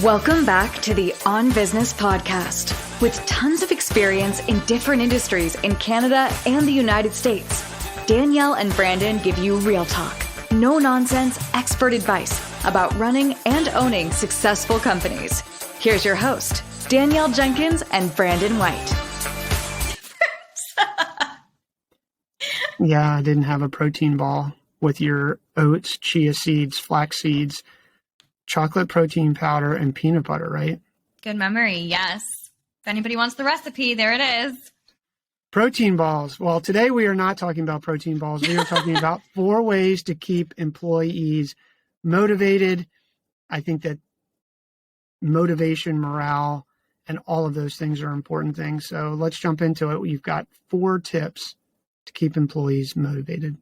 Welcome back to the On Business podcast. With tons of experience in different industries in Canada and the United States, Danielle and Brandon give you real talk, no nonsense expert advice about running and owning successful companies. Here's your host, Danielle Jenkins and Brandon White. Yeah, I didn't have a protein ball with your oats, chia seeds, flax seeds, chocolate protein powder, and peanut butter, right? Good memory, yes. If anybody wants the recipe, there it is. Protein balls. Well, today we are not talking about protein balls. We are talking about 4 ways to keep employees motivated. I think that motivation, morale, and all of those things are important things. So let's jump into it. You've got 4 tips to keep employees motivated.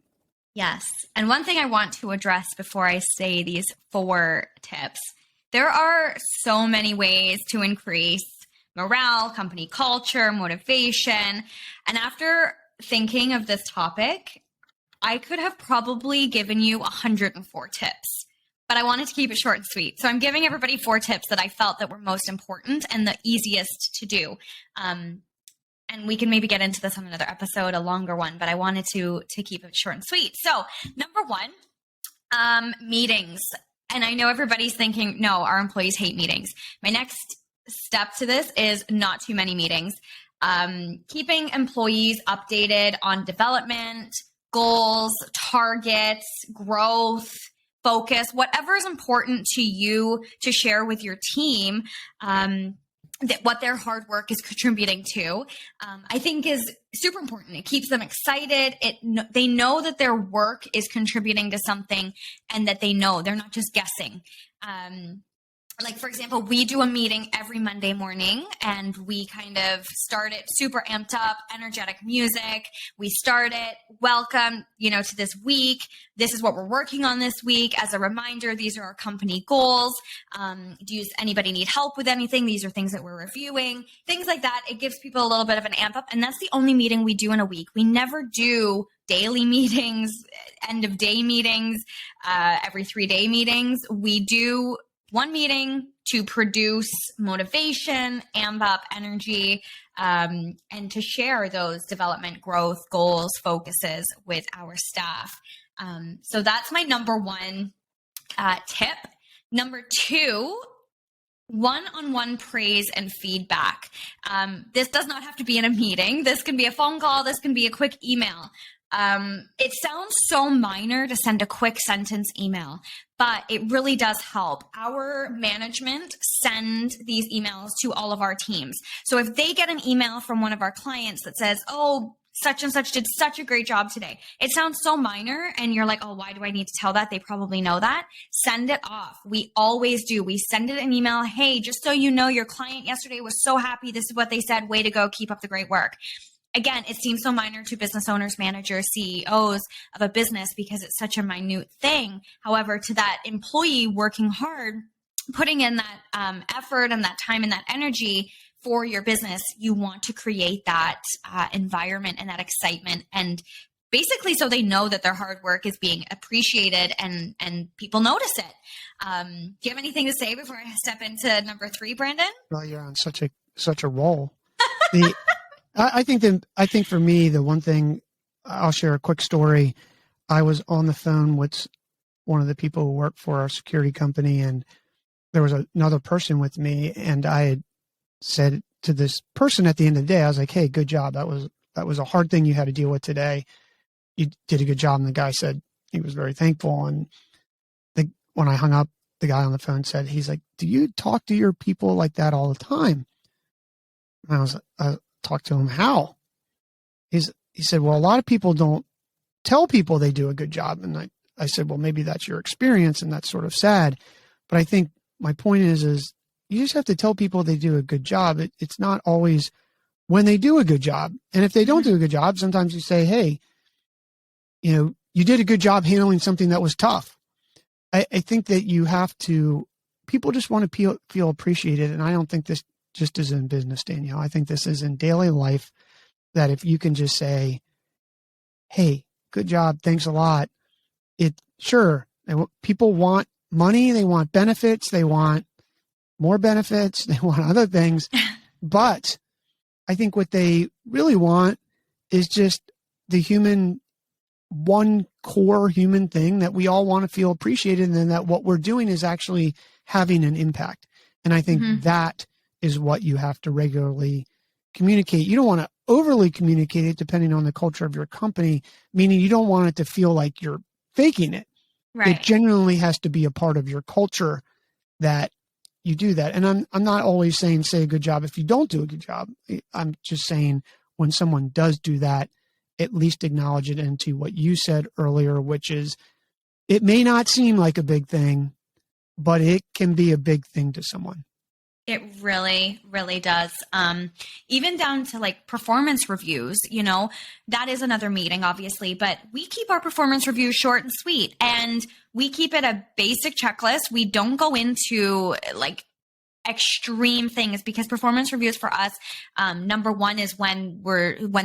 Yes. And one thing I want to address before I say these 4 tips, there are so many ways to increase morale, company culture, motivation. And after thinking of this topic, I could have probably given you 104 tips, but I wanted to keep it short and sweet. So I'm giving everybody 4 tips that I felt that were most important and the easiest to do. And we can maybe get into this on another episode, a longer one, but I wanted to keep it short and sweet. So number 1, meetings. And I know everybody's thinking, no, our employees hate meetings. My next step to this is not too many meetings. Keeping employees updated on development, goals, targets, growth, focus, whatever is important to you to share with your team, that what their hard work is contributing to, I think is super important. It keeps them excited. They know that their work is contributing to something and that they know they're not just guessing. Like, for example, we do a meeting every Monday morning and we kind of start it super amped up, energetic music. We start it, welcome, to this week. This is what we're working on this week. As a reminder, these are our company goals. Does anybody need help with anything? These are things that we're reviewing, things like that. It gives people a little bit of an amp up. And that's the only meeting we do in a week. We never do daily meetings, end of day meetings, every 3-day meetings. We do 1 meeting to produce motivation, amp up energy, and to share those development, growth, goals, focuses with our staff. So that's my number 1 tip. Number 2, one-on-one praise and feedback. This does not have to be in a meeting. This can be a phone call. This can be a quick email. It sounds so minor to send a quick sentence email, but it really does help. Our management send these emails to all of our teams. So if they get an email from one of our clients that says, oh, such and such did such a great job today. It sounds so minor and you're like, oh, why do I need to tell that? They probably know that. Send it off. We always do. We send it an email. Hey, just so you know, your client yesterday was so happy. This is what they said. Way to go. Keep up the great work. Again, it seems so minor to business owners, managers, CEOs of a business because it's such a minute thing. However, to that employee working hard, putting in that effort and that time and that energy for your business, you want to create that environment and that excitement. And basically so they know that their hard work is being appreciated and people notice it. Do you have anything to say before I step into number 3, Brandon? Well, you're on such a roll. I think for me, the one thing, I'll share a quick story. I was on the phone with one of the people who work for our security company, and there was another person with me, and I had said to this person at the end of the day, I was like, hey, good job. That was a hard thing you had to deal with today. You did a good job. And the guy said he was very thankful. And when I hung up, the guy on the phone said, he's like, do you talk to your people like that all the time? And I talked to him, how? He said, well, a lot of people don't tell people they do a good job. And I said, well, maybe that's your experience and that's sort of sad. But I think my point is you just have to tell people they do a good job. It's not always when they do a good job. And if they don't do a good job, sometimes you say, hey, you did a good job handling something that was tough. I think that you have to, people just want to feel appreciated. And I don't think this just is in business, Danielle. I think this is in daily life, that if you can just say, hey, good job, thanks a lot. People want money, they want benefits, they want more benefits. They want other things. But I think what they really want is just the one core human thing that we all want to feel appreciated, and then that what we're doing is actually having an impact. And I think that is what you have to regularly communicate. You don't want to overly communicate it depending on the culture of your company, meaning you don't want it to feel like you're faking it. Right. It genuinely has to be a part of your culture that you do that. And I'm not always saying say a good job if you don't do a good job. I'm just saying when someone does do that, at least acknowledge it into what you said earlier, which is it may not seem like a big thing, but it can be a big thing to someone. It really, really does. Even down to like performance reviews, that is another meeting, obviously, but we keep our performance reviews short and sweet, and we keep it a basic checklist. We don't go into like extreme things, because performance reviews for us, number one is when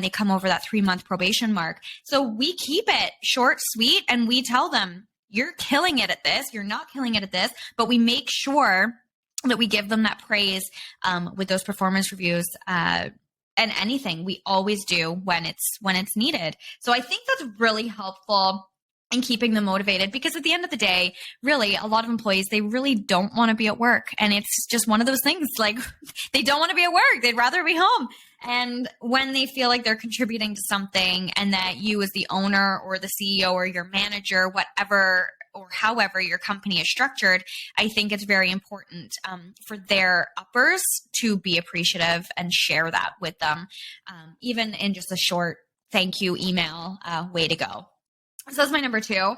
they come over that 3-month probation mark. So we keep it short, sweet, and we tell them, you're killing it at this, you're not killing it at this, but we make sure that we give them that praise with those performance reviews, and anything we always do when it's needed. So I think that's really helpful in keeping them motivated, because at the end of the day, really, a lot of employees, they really don't want to be at work. And it's just one of those things, like they don't want to be at work. They'd rather be home. And when they feel like they're contributing to something, and that you as the owner or the CEO or your manager, whatever or however your company is structured, I think it's very important for their uppers to be appreciative and share that with them, even in just a short thank you email, way to go. So that's my number 2.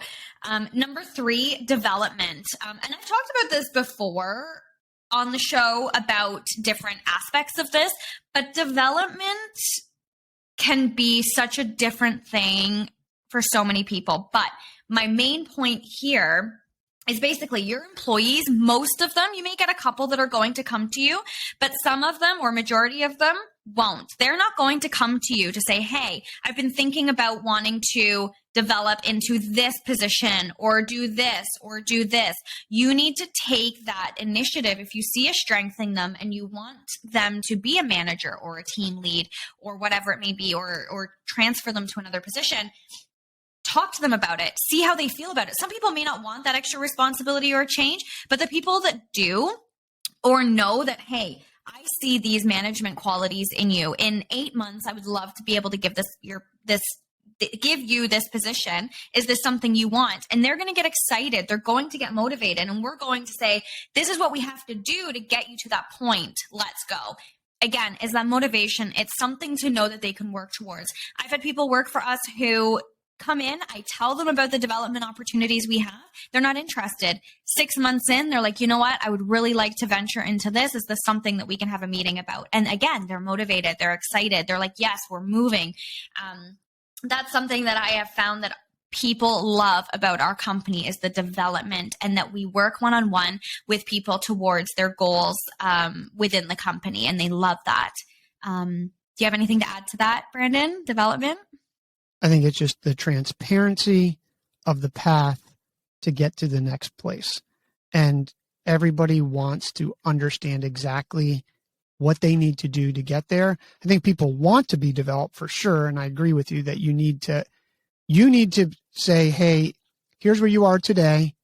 Number 3, development. And I've talked about this before on the show about different aspects of this, but development can be such a different thing for so many people. But my main point here is basically your employees, most of them, you may get a couple that are going to come to you, but some of them or majority of them won't. They're not going to come to you to say, hey, I've been thinking about wanting to develop into this position or do this or do this. You need to take that initiative. If you see a strength in them and you want them to be a manager or a team lead or whatever it may be, or transfer them to another position, talk to them about it. See how they feel about it. Some people may not want that extra responsibility or change, but the people that do, or know that, hey, I see these management qualities in you. In 8 months, I would love to be able to give you this position. Is this something you want? And they're going to get excited. They're going to get motivated. And we're going to say, this is what we have to do to get you to that point. Let's go. Again, is that motivation? It's something to know that they can work towards. I've had people work for us who come in, I tell them about the development opportunities we have. They're not interested. 6 months in, they're like, you know what? I would really like to venture into this. Is this something that we can have a meeting about? And again, they're motivated. They're excited. They're like, yes, we're moving. That's something that I have found that people love about our company is the development, and that we work one-on-one with people towards their goals within the company. And they love that. Do you have anything to add to that, Brandon? Development? I think it's just the transparency of the path to get to the next place. And everybody wants to understand exactly what they need to do to get there. I think people want to be developed for sure. And I agree with you that you need to say, hey, here's where you are today.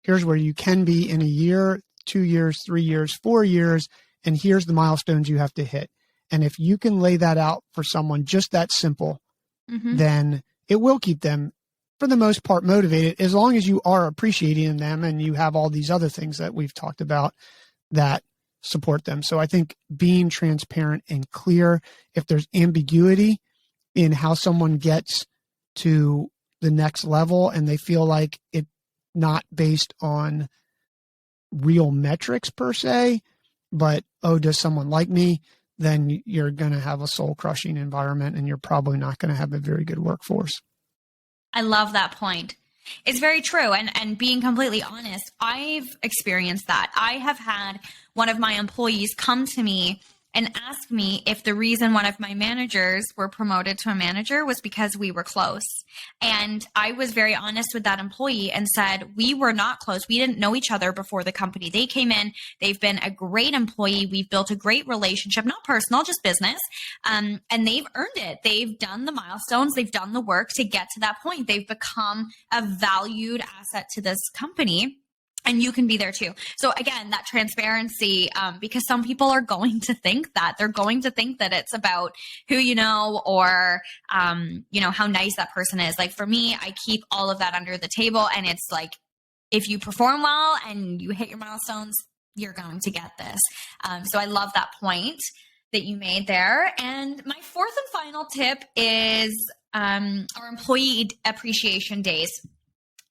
Here's where you can be in a year, 2 years, 3 years, 4 years. And here's the milestones you have to hit. And if you can lay that out for someone, just that simple, then it will keep them, for the most part, motivated, as long as you are appreciating them and you have all these other things that we've talked about that support them. So I think being transparent and clear, if there's ambiguity in how someone gets to the next level and they feel like it's not based on real metrics per se, but, oh, does someone like me? Then you're going to have a soul-crushing environment and you're probably not going to have a very good workforce. I love that point. It's very true. And being completely honest, I've experienced that. I have had one of my employees come to me and ask me if the reason one of my managers were promoted to a manager was because we were close. And I was very honest with that employee and said, we were not close. We didn't know each other before the company. They came in, they've been a great employee. We've built a great relationship, not personal, just business. And they've earned it. They've done the milestones. They've done the work to get to that point. They've become a valued asset to this company. And you can be there too. So again, that transparency, because some people are going to think that they're going to think that it's about who you know, or, how nice that person is. Like for me, I keep all of that under the table. And it's like, if you perform well and you hit your milestones, you're going to get this. So I love that point that you made there. And my fourth and final tip is our employee appreciation days.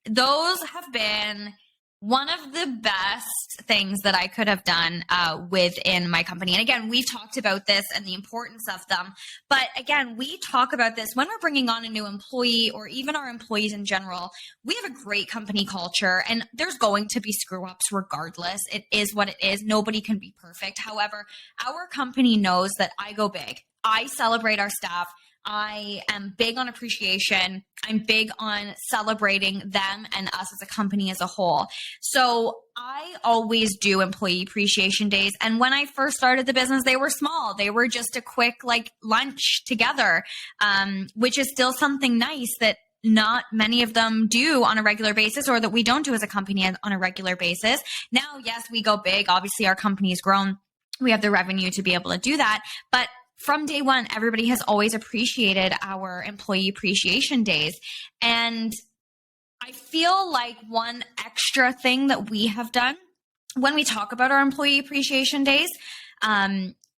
Those have been one of the best things that I could have done within my company. And again, we've talked about this and the importance of them. But again, we talk about this when we're bringing on a new employee, or even our employees in general. We have a great company culture, and there's going to be screw ups regardless. It is what it is. Nobody can be perfect. However, our company knows that I go big. I celebrate our staff. I am big on appreciation. I'm big on celebrating them and us as a company as a whole. So I always do employee appreciation days. And when I first started the business, they were small. They were just a quick lunch together, which is still something nice that not many of them do on a regular basis, or that we don't do as a company on a regular basis. Now, yes, we go big. Obviously, our company has grown. We have the revenue to be able to do that. But from day one, everybody has always appreciated our employee appreciation days. And I feel like one extra thing that we have done when we talk about our employee appreciation days,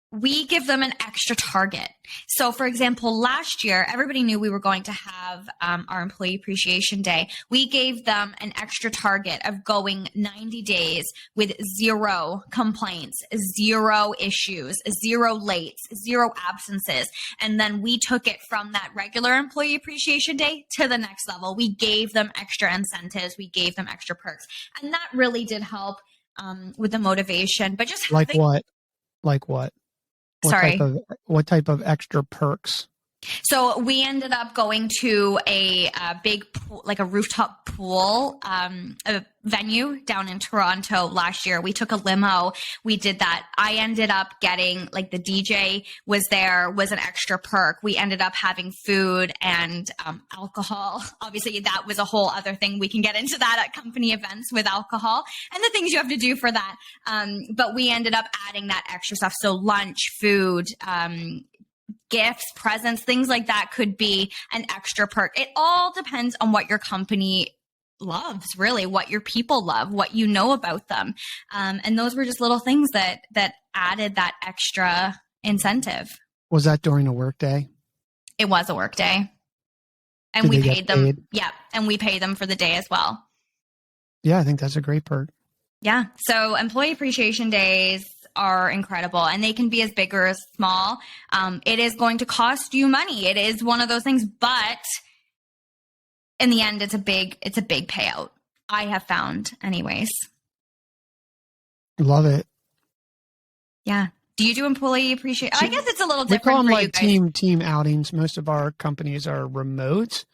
we give them an extra target. So for example, last year, everybody knew we were going to have our employee appreciation day. We gave them an extra target of going 90 days with 0 complaints, 0 issues, 0 lates, 0 absences. And then we took it from that regular employee appreciation day to the next level. We gave them extra incentives. We gave them extra perks. And that really did help with the motivation. But just like what? Like what? What type of extra perks? So we ended up going to a big pool, like a rooftop pool a venue down in Toronto last year. We took a limo. We did that. I ended up getting, the DJ was there, was an extra perk. We ended up having food and alcohol. Obviously, that was a whole other thing. We can get into that at company events with alcohol and the things you have to do for that. But we ended up adding that extra stuff. So lunch, food, gifts, presents, things like that could be an extra perk. It all depends on what your company loves, really, what your people love, what you know about them. And those were just little things that added that extra incentive. Was that during a work day? It was a work day. And Did we they paid get them. paid? Yeah. And we pay them for the day as well. Yeah, I think that's a great perk. Yeah. So employee appreciation days are incredible, and they can be as big or as small. It is going to cost you money. It is one of those things, but in the end, it's a big payout. I have found anyways. Love it. Yeah. Do you do employee appreciation? I guess it's a little We different call them for you guys. team outings. Most of our companies are remote.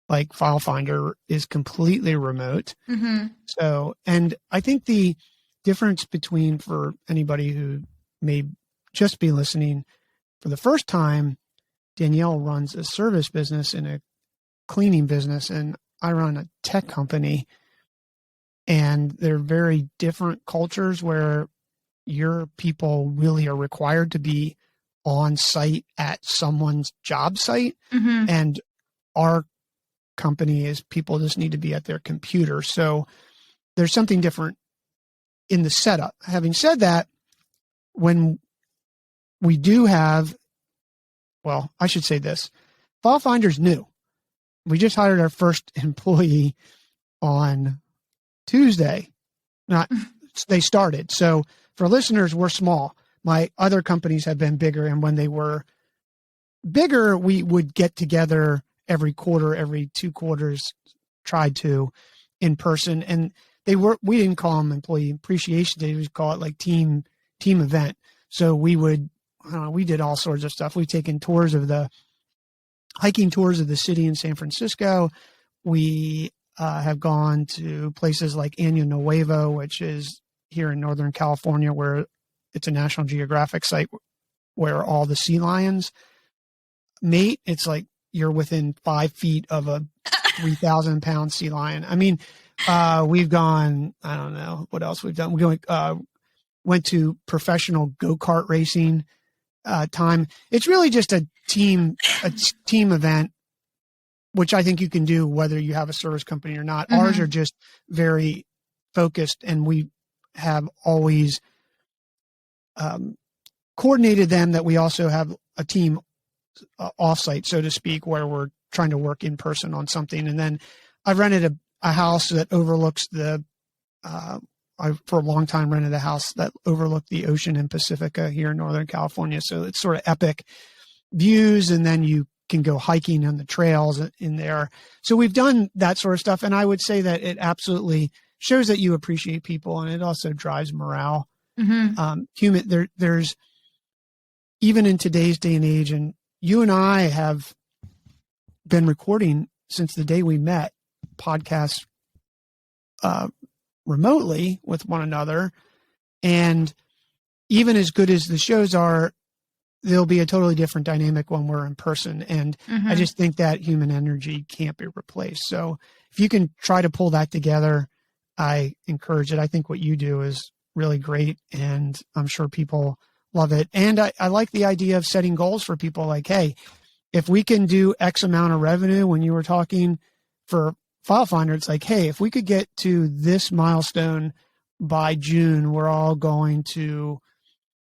Like FileFinder is completely remote. Mm-hmm. So, and I think the difference between, for anybody who may just be listening for the first time, Danielle runs a service business and a cleaning business, and I run a tech company. And they're very different cultures where your people really are required to be on site at someone's job site. Mm-hmm. And our company is people just need to be at their computer. So there's something different in the setup. Having said that, when we do have, well, I should say this, FileFinder's new. We just hired our first employee on Tuesday. They started. So for listeners, we're small. My other companies have been bigger, and when they were bigger, we would get together every quarter, every 2 quarters, tried to, in person. And we didn't call them employee appreciation days. We call it like team event. So we would I don't know, we did all sorts of stuff. We've taken hiking tours of the city in San Francisco. We have gone to places like Año Nuevo, which is here in Northern California, where it's a National Geographic site where all the sea lions mate. It's like you're within 5 feet of a 3,000-pound sea lion. I mean, we've gone, I don't know what else we've done. Went to professional go-kart racing time. It's really just a team event, which I think you can do whether you have a service company or not. Mm-hmm. Ours are just very focused, and we have always coordinated them that we also have a team offsite, so to speak, where we're trying to work in person on something. And then I've rented a house that overlooks I for a long time rented a house that overlooked the ocean in Pacifica here in Northern California. So it's sort of epic views, and then you can go hiking on the trails in there. So we've done that sort of stuff. And I would say that it absolutely shows that you appreciate people, and it also drives morale. Mm-hmm. There's even in today's day and age, and you and I have been recording since the day we met podcasts remotely with one another. And even as good as the shows are, there'll be a totally different dynamic when we're in person. And I just think that human energy can't be replaced. So if you can try to pull that together, I encourage it. I think what you do is really great, and I'm sure people love it. And I like the idea of setting goals for people, like, hey, if we can do X amount of revenue, when you were talking for File Finder, it's like, hey, if we could get to this milestone by June, we're all going to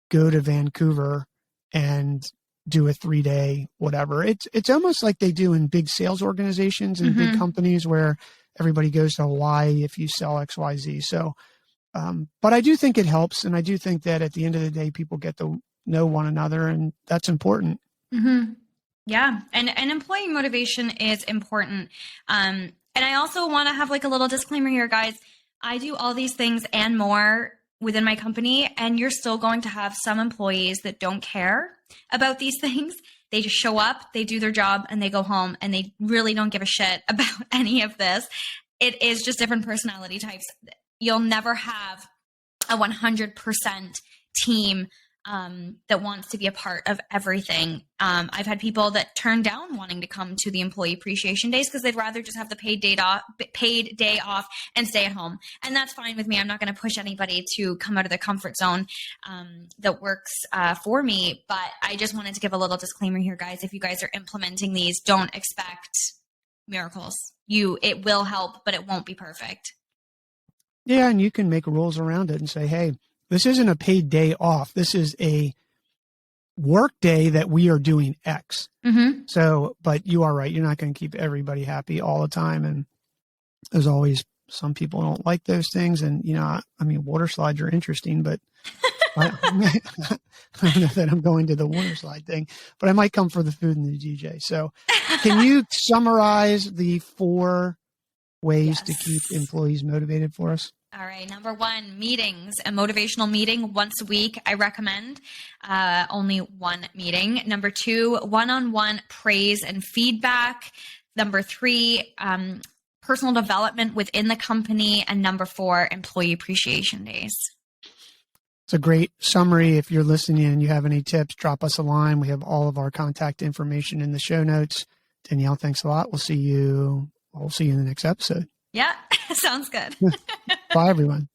go to Vancouver and do a 3-day whatever. It's almost like they do in big sales organizations and big companies where everybody goes to Hawaii if you sell XYZ. So, but I do think it helps. And I do think that at the end of the day, people get to know one another, and that's important. Mm-hmm. Yeah. And employee motivation is important. And I also want to have like a little disclaimer here, guys. I do all these things and more within my company, and you're still going to have some employees that don't care about these things. They just show up, they do their job, and they go home, and they really don't give a shit about any of this. It is just different personality types. You'll never have a 100% team that wants to be a part of everything. I've had people that turn down wanting to come to the employee appreciation days because they'd rather just have the paid day off and stay at home. And that's fine with me. I'm not going to push anybody to come out of their comfort zone that works for me. But I just wanted to give a little disclaimer here, guys. If you guys are implementing these, don't expect miracles. It will help, but it won't be perfect. Yeah, and you can make rules around it and say, hey, this isn't a paid day off. This is a work day that we are doing X. Mm-hmm. So, but you are right. You're not going to keep everybody happy all the time. And there's always some people don't like those things. And, I mean, water slides are interesting, but I don't know that I'm going to the water slide thing, but I might come for the food and the DJ. So can you summarize the 4 ways to keep employees motivated for us? All right. Number 1, meetings. A motivational meeting once a week. I recommend only 1 meeting. Number 2, one-on-one praise and feedback. Number 3, personal development within the company. And number 4, employee appreciation days. It's a great summary. If you're listening and you have any tips, drop us a line. We have all of our contact information in the show notes. Danielle, thanks a lot. We'll see you in the next episode. Yeah, sounds good. Bye, everyone.